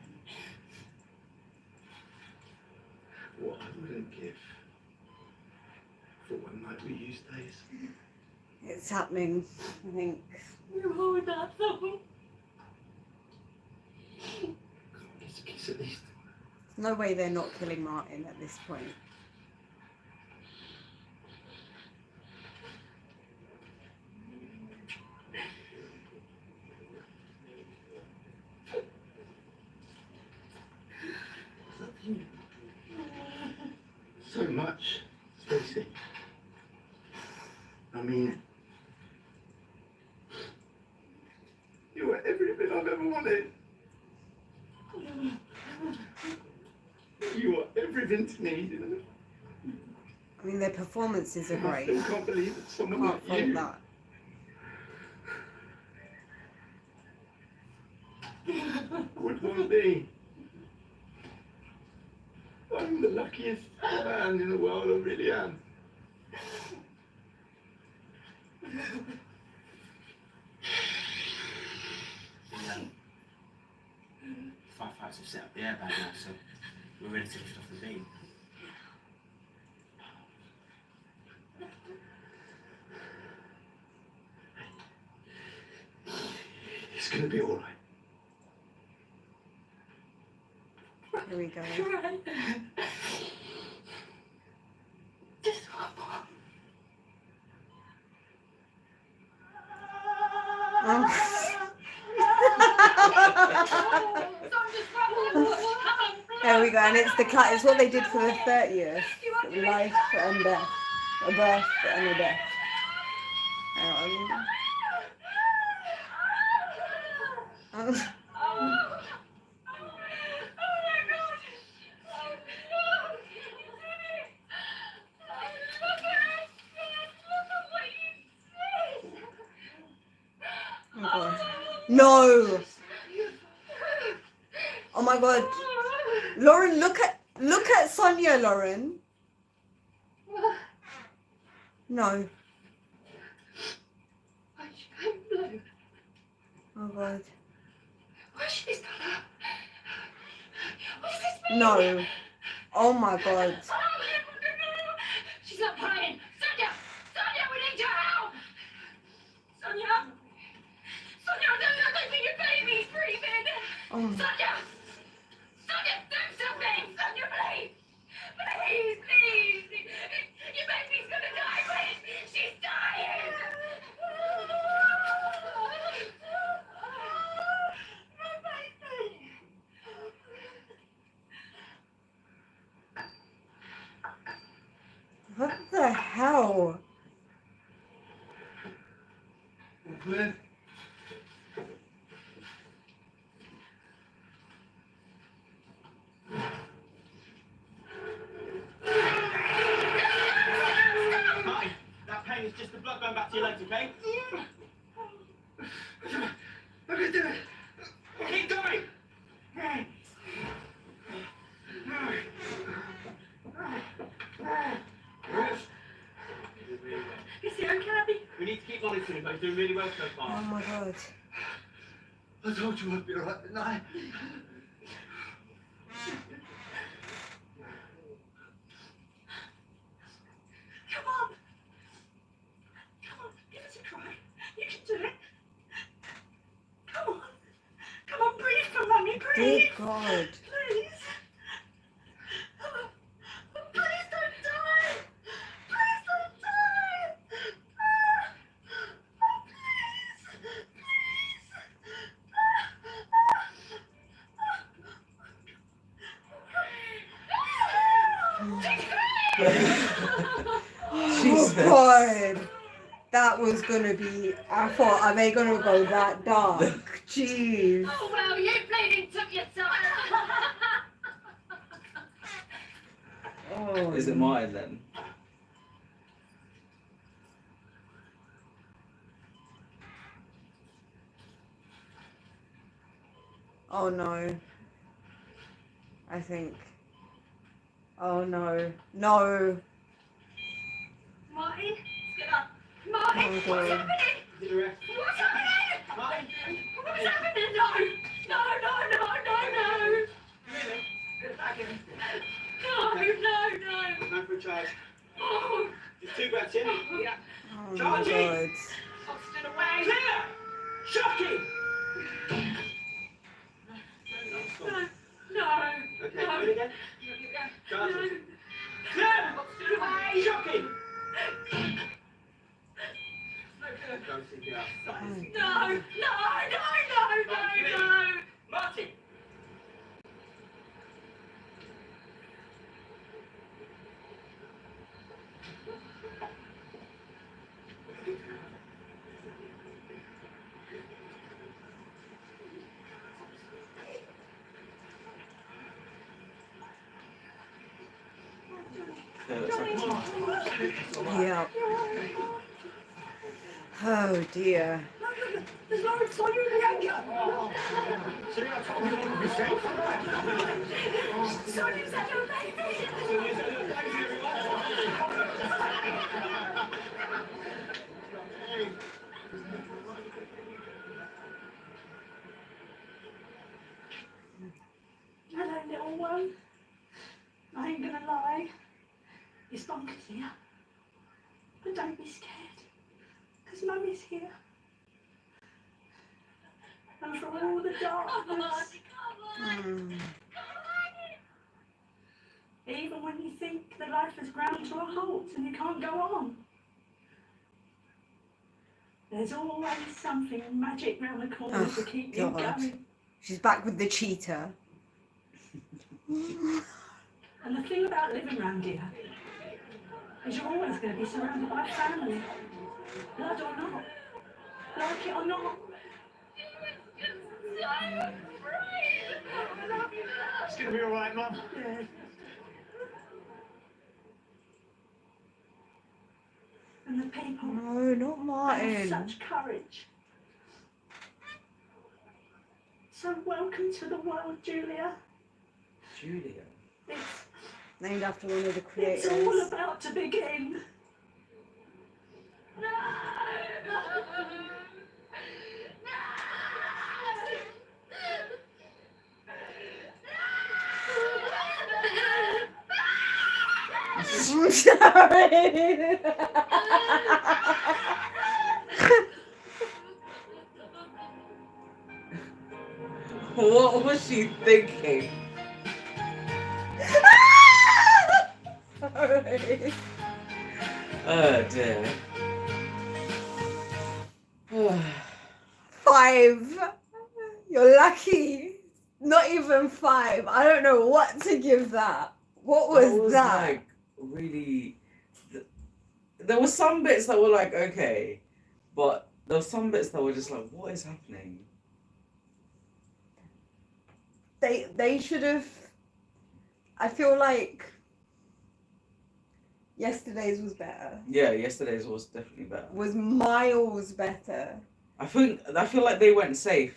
What I wouldn't give for one night with you, Stace. It's happening, I think. You hold that though. Come on, kiss a kiss at least. No way they're not killing Martin at this point. So much, Stacey. I mean, you were everything I've ever wanted. You are everything to me, you know. I mean, their performances are And I great. still can't believe that someone Can't like fault you that. would want me. I'm the luckiest man in the world, I really am. The firefighters have set up the airbag now, so we're ready to lift off the beam. It's gonna be all right. Here we go. Right. Just one more. There we go, and it's the cut. It's what they did for the 30th. Life and death. A birth and a death. Oh god. No! Oh my god. Lauren, look at Sonia, Lauren. No. Oh god. What's this colour? What does this mean? No. Oh my god. She's not crying. Sonia! Sonia, we need your help! Sonia! Sonia, I don't think your baby's breathing! Oh. Sonia! Sonia, do something! Sonia, please! Please, please! Your baby's gonna die, please! She's dying! My baby! What the hell? Clear? Martin, that pain is just the blood going back to your legs, okay? I can do it. Keep going! Is he okay? We need to keep monitoring, but he's doing really well so Oh far. my god. I told you I'd be alright, didn't I? Come on! Come on, give us a try. You can do it. Come on. Come on, breathe for Mummy, Dear breathe. god. Please. Please don't die. Please don't die. Oh god. That was gonna be. I thought, are they gonna go that dark? Jeez. Oh, well, you bleeding took your time. Oh. Is it Martin then? Oh no. I think. Oh no. No. Marty, get up. Marty, Oh, what's God. happening? What's happening? What's happening? No. No, no, no, no, no. Get back in. No, no, no. Time for a charge. Oh, Just 2 breaths in. Yeah. Oh my Charlie! God. I'll stood away. Clear! Shocking! No, no. Okay, no. do it again. Charlie. No. Clear! I'll stood away. Shocking! No good. Don't stick it out. No, no, no, no, no. Martin! Yeah. Oh dear. There's Lawrence on you in the anchor. Sonya's had her baby. Hello, little one. I ain't gonna lie. It's bonkers here. But don't be scared. Because Mummy's here. And from all the darkness, Mm. even when you think that life has ground to a halt and you can't go on, there's always something magic round the corner Oh, to keep you God. going. She's back with the cheetah. And the thing about living round here is you're always going to be surrounded by family, blood or not, like it or not. It's gonna be alright, Mum. Yeah. And the people No, not have Martin. such courage. So welcome to the world, Julia. Julia. It's Named after one of the It's creators. all about to begin. I'm sorry. What was she thinking? Sorry. Oh dear. 5. You're lucky. Not even 5. I don't know what to give that. What was that? Like really. There were some bits that were like okay, but there were some bits that were just like, what is happening? They should have. I feel like yesterday's was better. Yeah, yesterday's was definitely better. Was miles better. I feel like they went safe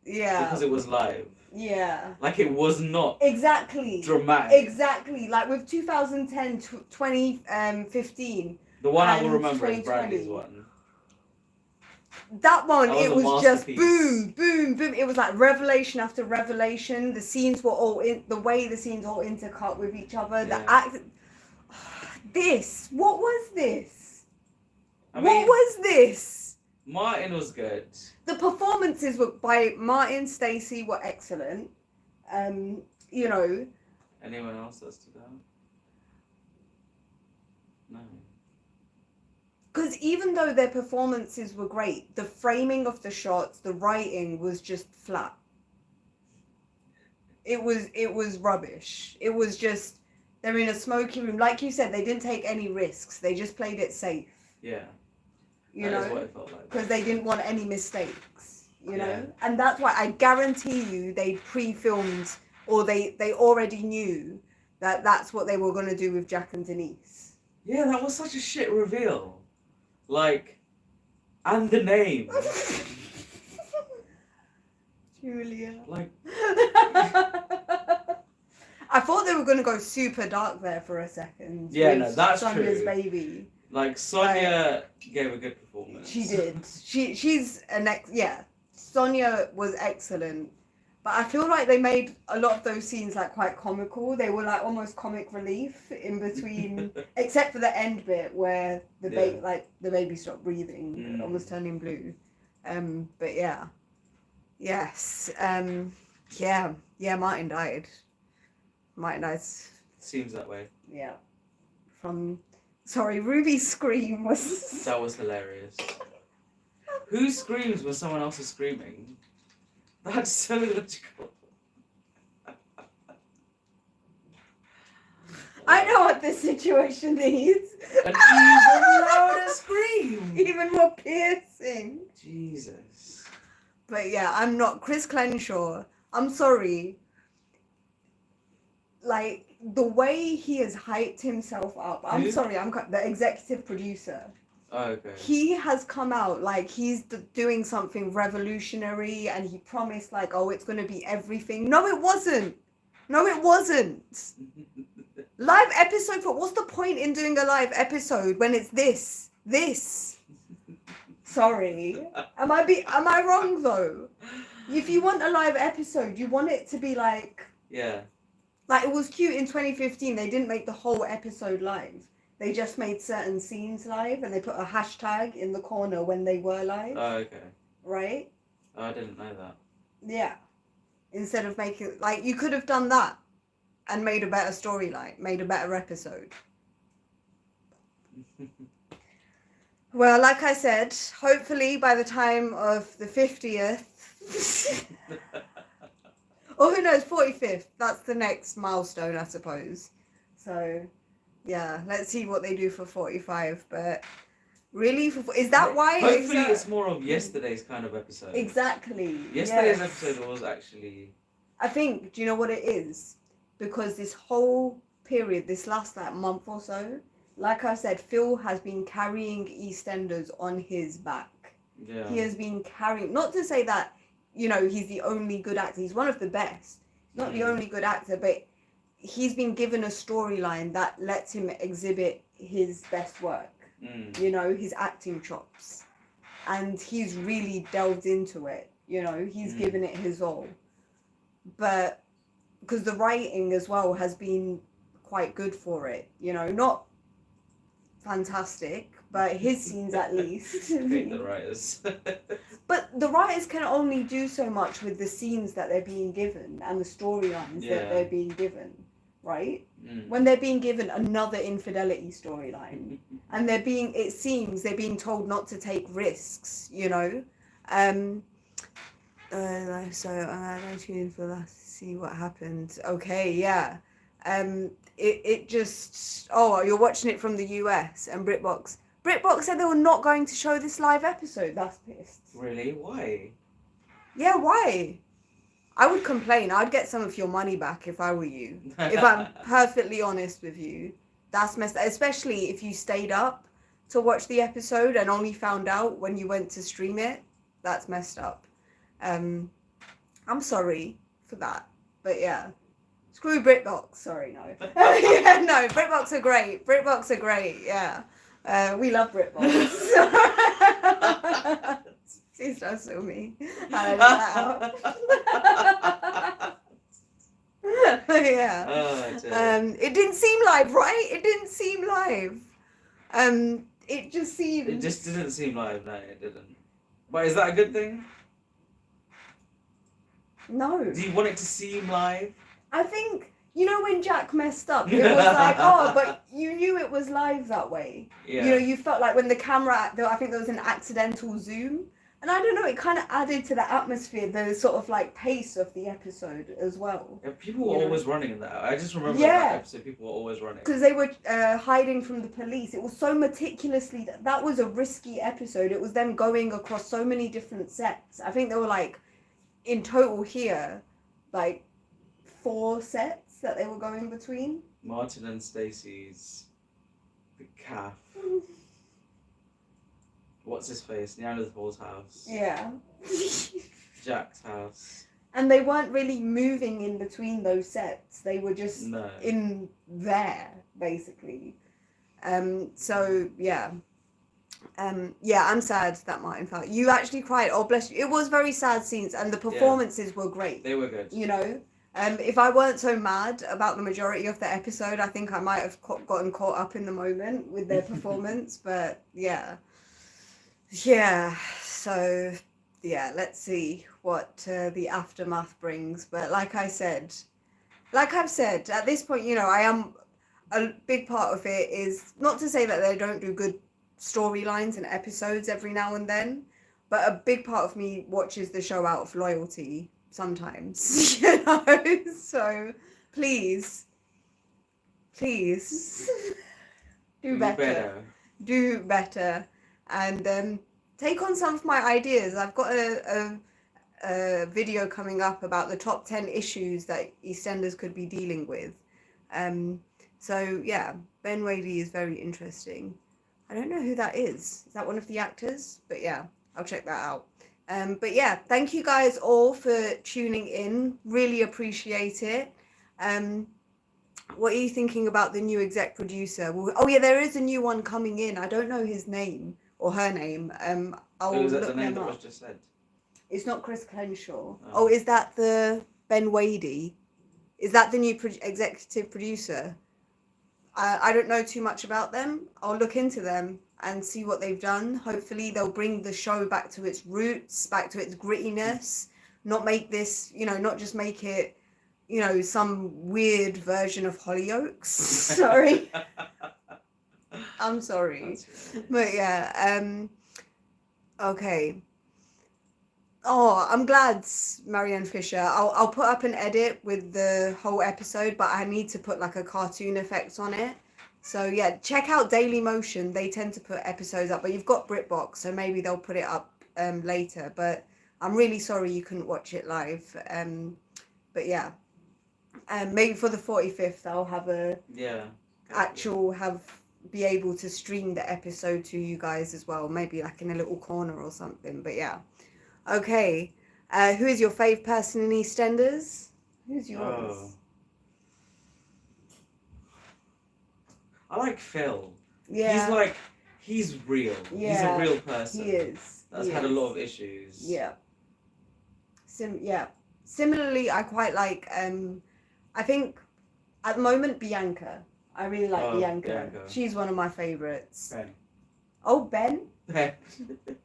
Yeah. because it was live. Yeah. Like it was not Exactly. dramatic. Exactly. Like with 2010, 2015. The one I will And remember is 2020. Bradley's one. That one, That was it a was just masterpiece. boom, boom, boom. It was like revelation after revelation. The scenes were all in the way the scenes all intercut with each other. The Yeah. act. This. What was this? I What mean, was this? Martin was good. The performances were by Martin, Stacey were excellent. You know, Anyone else that stood out? No. because even though their performances were great, the framing of the shots, the writing was just flat. It was rubbish. It was just they're in a smoky room, like you said. They didn't take any risks. They just played it safe. Yeah. You That is know, what it felt like. because they didn't want any mistakes. You know, Yeah. and that's why I guarantee you they pre-filmed or they already knew that that's what they were gonna do with Jack and Denise. Yeah, that was such a shit reveal. Like, and the name. Julia. Like, I thought they were gonna go super dark there for a second. Yeah, with no, that's Sonya's true. baby. like Sonia gave a good performance. She did. She's an Sonia was excellent. But I feel like they made a lot of those scenes like quite comical. They were like almost comic relief in between, except for the end bit where the baby stopped breathing and was turning blue. But yeah, yes, yeah. Martin died. Martin died. Seems that way. Yeah, Ruby's scream was. That was hilarious. Whose screams when someone else is screaming? That's so illogical. I know what this situation needs. An even louder scream. Even more piercing. Jesus. But yeah, I'm not Chris Crenshaw. I'm sorry. Like the way he has hyped himself up. I'm Who? sorry. I'm the executive producer. Oh, okay. He has come out like he's doing something revolutionary, and he promised like, oh, it's gonna be everything. No, it wasn't. No, it wasn't. Live episode for what's the point in doing a live episode when it's this? Sorry. Am I wrong though? If you want a live episode, you want it to be like Yeah. Like it was cute in 2015. They didn't make the whole episode live. They just made certain scenes live, and they put a hashtag in the corner when they were live. Oh, okay. Right? Oh, I didn't know that. Yeah. Instead of making like you could have done that and made a better storyline, made a better episode. Well, like I said, hopefully by the time of the 50th, or who knows, 45th, that's the next milestone, I suppose. So, yeah, let's see what they do for 45. But really, is that why? Hopefully, it's more of yesterday's kind of episode. Exactly. Yesterday's yes. episode was actually. I think. Do you know what it is? Because this whole period, this last like month or so, like I said, Phil has been carrying EastEnders on his back. Yeah. He has been carrying. Not to say that, you know, he's the only good actor. He's one of the best. He's not the only good actor, but he's been given a storyline that lets him exhibit his best work. You know, his acting chops, and he's really delved into it. You know, he's given it his all. But because the writing as well has been quite good for it. You know, not fantastic, but his scenes at least. Hate the writers. But the writers can only do so much with the scenes that they're being given and the storylines that they're being given, right? When they're being given another infidelity storyline, and it seems they're being told not to take risks, you know. So I tuned for that to see what happened. Okay, yeah. It just you're watching it from the US, and BritBox said they were not going to show this live episode. That's pissed. Really? Why? Yeah, why? I would complain. I'd get some of your money back if I were you. If I'm perfectly honest with you. That's messed up. Especially if you stayed up to watch the episode and only found out when you went to stream it. That's messed up. I'm sorry for that. But yeah. Screw BritBox. Sorry, no. Yeah, no, BritBox are great. Yeah. We love BritBox. Please don't sue me. I yeah. It didn't seem live, right? It didn't seem live. It just seemed. It just didn't seem live. No, it didn't. But is that a good thing? No. Do you want it to seem live? I think, you know, when Jack messed up, it was like, oh, but you knew it was live that way. Yeah. You know, you felt like when the camera, I think there was an accidental zoom. And I don't know, it kind of added to the atmosphere, the sort of like pace of the episode as well. Yeah, people were always running in that. I just remember that episode, people were always running. Because they were hiding from the police. It was so meticulously, that was a risky episode. It was them going across so many different sets. I think there were like, in total here, like 4 sets that they were going between. Martin and Stacey's, the calf. What's his face? Neanderthal's house. Yeah. Jack's house. And they weren't really moving in between those sets. They were just No. in there, basically. So yeah. Yeah, I'm sad that Martin fell. You actually cried. Oh, bless you. It was very sad scenes, and the performances were great. They were good. You know, if I weren't so mad about the majority of the episode, I think I might have gotten caught up in the moment with their performance. But yeah. So yeah, let's see what the aftermath brings. But like I've said, at this point, you know, I am a big part of it is not to say that they don't do good storylines and episodes every now and then, but a big part of me watches the show out of loyalty sometimes, you know. So please do better and take on some of my ideas. I've got a video coming up about the top 10 issues that EastEnders could be dealing with. So yeah, Ben Whaley is very interesting. I don't know who that is. Is that one of the actors? But yeah, I'll check that out. But yeah, thank you guys all for tuning in. Really appreciate it. What are you thinking about the new exec producer? Well, oh yeah, there is a new one coming in. I don't know his name or her name. I'll Was that look the name them that up. was just said? It's not Chris Crenshaw. Oh. Oh, is that the Ben Wady? Is that the new executive producer? I don't know too much about them. I'll look into them and see what they've done. Hopefully they'll bring the show back to its roots, back to its grittiness, not make this, you know, not just make it, you know, some weird version of Hollyoaks. Sorry. I'm sorry. But yeah, okay. Oh, I'm glad, Marianne Fisher. I'll put up an edit with the whole episode, but I need to put like a cartoon effect on it. So yeah, check out Daily Motion. They tend to put episodes up, but you've got BritBox, so maybe they'll put it up later. But I'm really sorry you couldn't watch it live. But yeah, maybe for the 45th, I'll have a be able to stream the episode to you guys as well. Maybe like in a little corner or something. But yeah. Okay, who is your fave person in EastEnders? Who's yours? Oh. I like Phil. Yeah. He's real. Yeah, He's a real person. He is. That's had a lot of issues. Yeah. Similarly, I quite like, I think at the moment, Bianca. I really like Bianca. She's one of my favorites. Ben. Oh, Ben? Ben.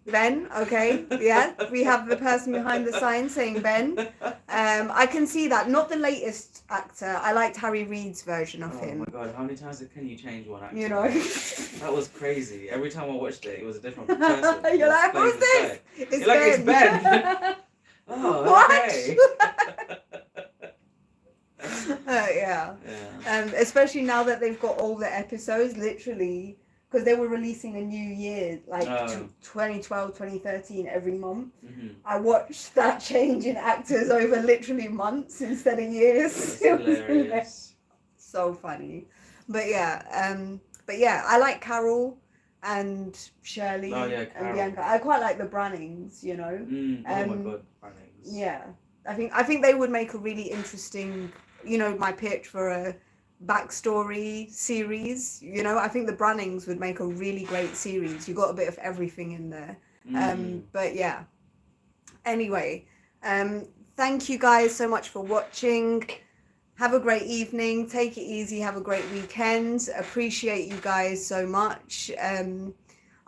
Ben, okay, yeah, we have the person behind the sign saying Ben. I can see that. Not the latest actor. I liked Harry Reid's version of him. Oh my god, how many times can you change one actor? You know, that was crazy. Every time I watched it, it was a different person. You're like, who's this? It's You're like, it's Ben. Oh, what? okay. Yeah. Especially now that they've got all the episodes, literally. Because they were releasing a new year, like 2012, 2013, every month. Mm-hmm. I watched that change in actors over literally months instead of years. It was hilarious. So funny. But yeah, I like Carol and Shirley and Bianca. I quite like the Brannings, you know. Oh my god, Brannings. Yeah, I think they would make a really interesting, you know, my pitch for a backstory series. You know, I think the Brannings would make a really great series. You got a bit of everything in there. But yeah, anyway, thank you guys so much for watching. Have a great evening, take it easy, have a great weekend. Appreciate you guys so much.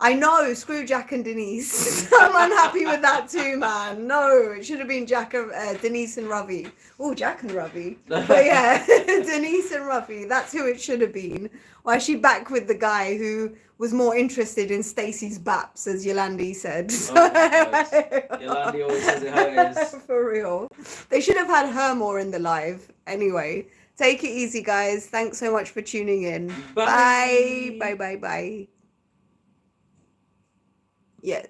I know, screw Jack and Denise. I'm unhappy with that too, man. No, it should have been Denise and Ravi. Oh, Jack and Ravi. But yeah, Denise and Ravi, that's who it should have been. Why is she back with the guy who was more interested in Stacey's baps, as Yolandi said. Yolandi always says it how it is. For real. They should have had her more in the live. Anyway, take it easy, guys. Thanks so much for tuning in. Bye. Bye. Bye. Yeah.